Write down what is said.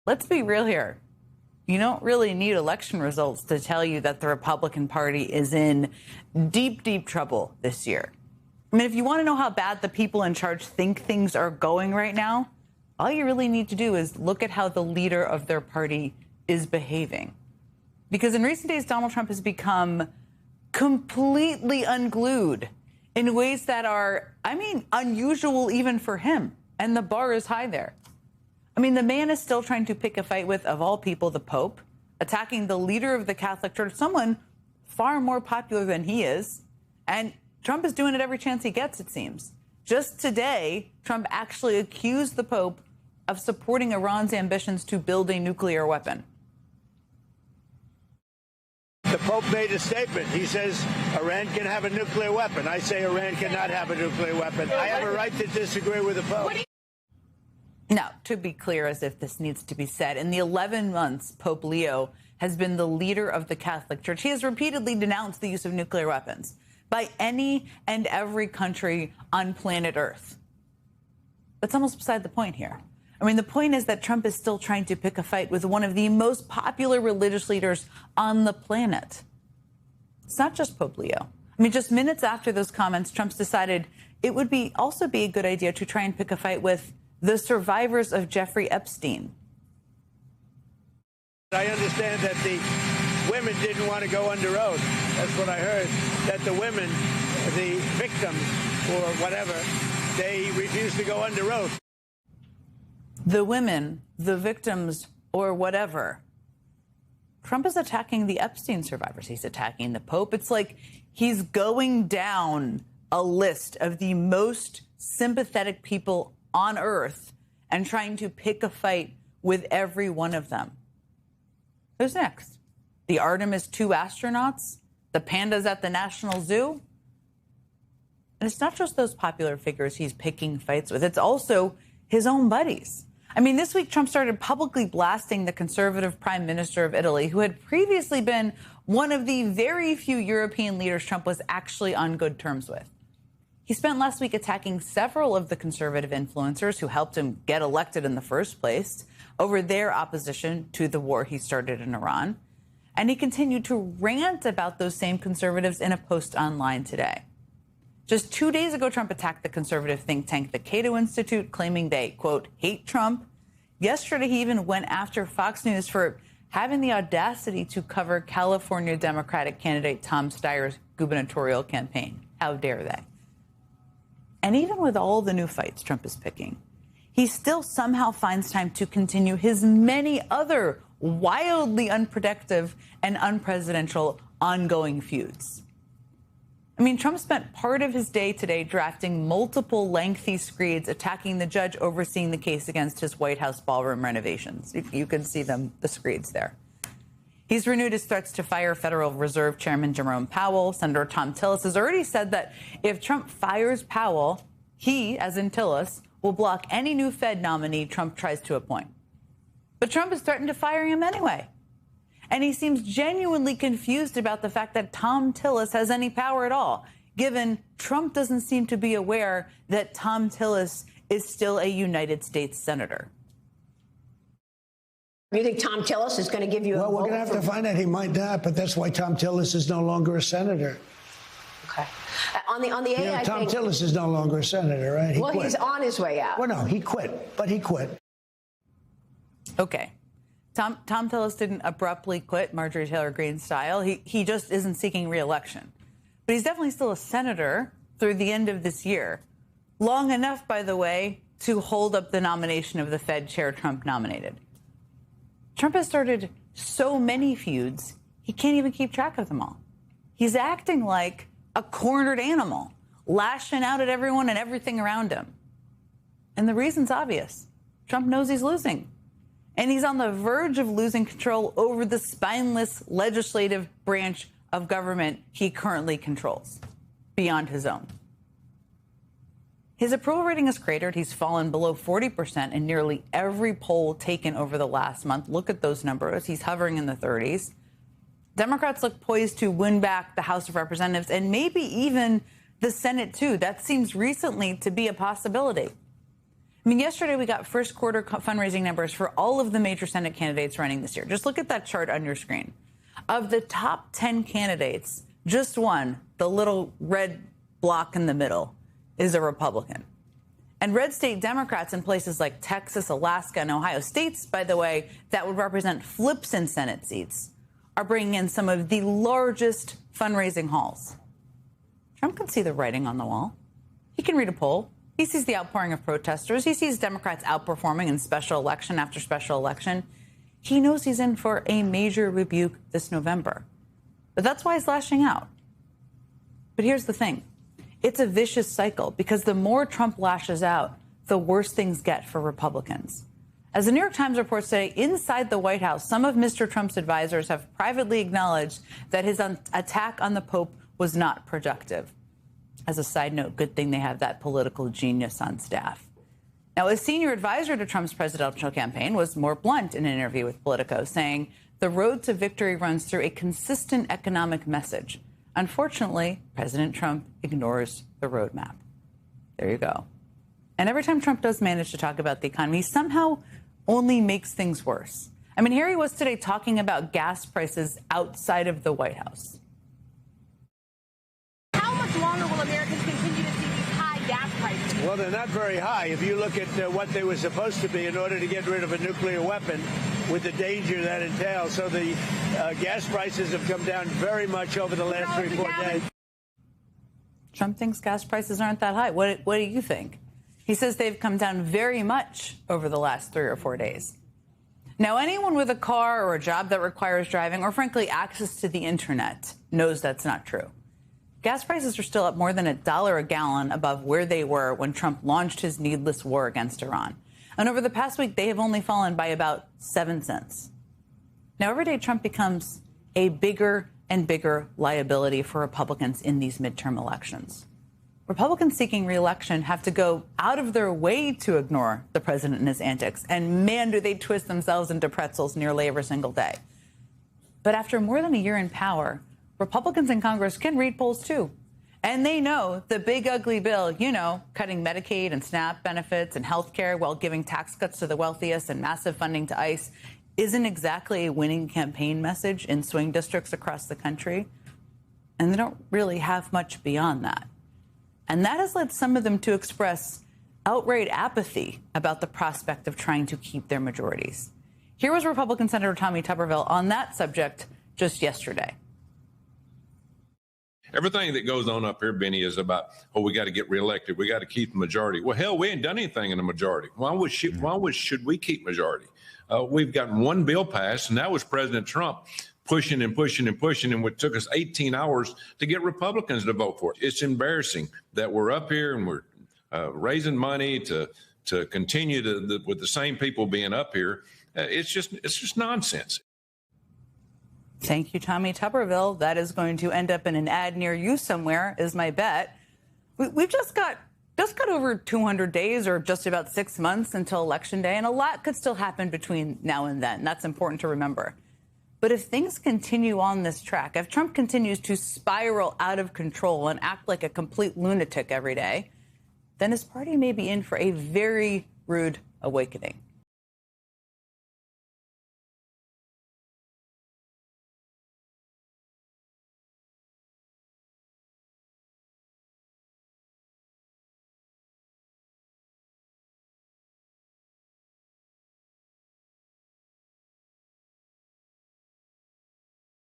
let's be real here. You don't really need election results to tell you that the Republican Party is in deep, deep trouble this year. I mean, if you want to know how bad the people in charge think things are going right now, all you really need to do is look at how the leader of their party is behaving. Because in recent days, Donald Trump has become completely unglued in ways that are, unusual even for him. And the bar is high there. I mean, the man is still trying to pick a fight with, of all people, the Pope, attacking the leader of the Catholic Church, someone far more popular than he is. And Trump is doing it every chance he gets, it seems. Just today, Trump actually accused the Pope of supporting Iran's ambitions to build a nuclear weapon. The Pope made a statement. He says Iran can have a nuclear weapon. I say Iran cannot have a nuclear weapon. I have a right to disagree with the Pope. Now, to be clear, as if this needs to be said, in the 11 months Pope Leo has been the leader of the Catholic Church, he has repeatedly denounced the use of nuclear weapons by any and every country on planet Earth. That's almost beside the point here. I mean, the point is that Trump is still trying to pick a fight with one of the most popular religious leaders on the planet. It's not just Pope Leo. I mean, just minutes after those comments, Trump's decided it would also be a good idea to try and pick a fight with the survivors of Jeffrey Epstein. I understand that the women didn't want to go under oath. That's what I heard, that the women, the victims or whatever, they refused to go under oath. The women, the victims, or whatever. Trump is attacking the Epstein survivors. He's attacking the Pope. It's like he's going down a list of the most sympathetic people on Earth and trying to pick a fight with every one of them. Who's next? The Artemis 2 astronauts? The pandas at the National Zoo? And it's not just those popular figures he's picking fights with. It's also his own buddies. I mean, this week, Trump started publicly blasting the conservative prime minister of Italy, who had previously been one of the very few European leaders Trump was actually on good terms with. He spent last week attacking several of the conservative influencers who helped him get elected in the first place over their opposition to the war he started in Iran. And he continued to rant about those same conservatives in a post online today. Just 2 days ago, Trump attacked the conservative think tank, the Cato Institute, claiming they, quote, hate Trump. Yesterday, he even went after Fox News for having the audacity to cover California Democratic candidate Tom Steyer's gubernatorial campaign. How dare they? And even with all the new fights Trump is picking, he still somehow finds time to continue his many other wildly unproductive and unpresidential ongoing feuds. I mean, Trump spent part of his day today drafting multiple lengthy screeds attacking the judge overseeing the case against his White House ballroom renovations. You can see them, the screeds there. He's renewed his threats to fire Federal Reserve Chairman Jerome Powell. Senator Thom Tillis has already said that if Trump fires Powell, he, as in Tillis, will block any new Fed nominee Trump tries to appoint. But Trump is threatened to fire him anyway. And he seems genuinely confused about the fact that Thom Tillis has any power at all, given Trump doesn't seem to be aware that Thom Tillis is still a United States senator. You think Thom Tillis is going to give you a vote? Well, we're going to have to find out. He might not, but that's why Thom Tillis is no longer a senator. Okay. On the AI Thom thing, Tillis is no longer a senator, right? He quit. He's on his way out. Well, no, he quit, but he quit. Okay. Thom Tillis didn't abruptly quit Marjorie Taylor Greene style. He just isn't seeking re-election. But he's definitely still a senator through the end of this year. Long enough, by the way, to hold up the nomination of the Fed chair Trump nominated. Trump has started so many feuds, he can't even keep track of them all. He's acting like a cornered animal, lashing out at everyone and everything around him. And the reason's obvious. Trump knows he's losing. And he's on the verge of losing control over the spineless legislative branch of government he currently controls, beyond his own. His approval rating has cratered. He's fallen below 40% in nearly every poll taken over the last month. Look at those numbers. He's hovering in the 30s. Democrats look poised to win back the House of Representatives and maybe even the Senate, too. That seems recently to be a possibility. I I mean, yesterday we got first quarter fundraising numbers for all of the major Senate candidates running this year. Just look at that chart on your screen. Of the top 10 candidates, just one, the little red block in the middle, is a Republican. And red state Democrats in places like Texas, Alaska, and Ohio, states, by the way, that would represent flips in Senate seats, are bringing in some of the largest fundraising hauls. Trump can see the writing on the wall. He can read a poll. He sees the outpouring of protesters. He sees Democrats outperforming in special election after special election. He knows he's in for a major rebuke this November. But that's why he's lashing out. But here's the thing. It's a vicious cycle because the more Trump lashes out, the worse things get for Republicans. As the New York Times reports today, inside the White House, some of Mr. Trump's advisors have privately acknowledged that his attack on the Pope was not productive. As a side note, good thing they have that political genius on staff. Now, a senior advisor to Trump's presidential campaign was more blunt in an interview with Politico, saying the road to victory runs through a consistent economic message. Unfortunately, President Trump ignores the roadmap. There you go. And every time Trump does manage to talk about the economy, he somehow only makes things worse. I mean, here he was today talking about gas prices outside of the White House. How much longer will Americans continue to see these high gas prices? Well, they're not very high. If you look at what they were supposed to be in order to get rid of a nuclear weapon with the danger that entails. So the gas prices have come down very much over the last 3-4 days. Trump thinks gas prices aren't that high. What do you think? He says they've come down very much over the last 3 or 4 days. Now, anyone with a car or a job that requires driving or, frankly, access to the internet knows that's not true. Gas prices are still up more than $1 a gallon above where they were when Trump launched his needless war against Iran. And over the past week, they have only fallen by about 7 cents. Now, every day Trump becomes a bigger and bigger liability for Republicans in these midterm elections. Republicans seeking re-election have to go out of their way to ignore the president and his antics. And man, do they twist themselves into pretzels nearly every single day. But after more than a year in power, Republicans in Congress can read polls too. And they know the big ugly bill, cutting Medicaid and SNAP benefits and health care while giving tax cuts to the wealthiest and massive funding to ICE isn't exactly a winning campaign message in swing districts across the country. And they don't really have much beyond that. And that has led some of them to express outright apathy about the prospect of trying to keep their majorities. Here was Republican Senator Tommy Tuberville on that subject just yesterday. Everything that goes on up here, Benny, is about, we got to get reelected. We got to keep the majority. Well, hell, we ain't done anything in the majority. Should we keep majority? We've gotten one bill passed, and that was President Trump pushing and pushing and pushing, and it took us 18 hours to get Republicans to vote for it. It's embarrassing that we're up here and we're raising money to continue with the same people being up here. It's just nonsense. Thank you, Tommy Tuberville. That is going to end up in an ad near you somewhere, is my bet. We've just got over 200 days, or just about 6 months until Election Day, and a lot could still happen between now and then. That's important to remember. But if things continue on this track, if Trump continues to spiral out of control and act like a complete lunatic every day, then his party may be in for a very rude awakening.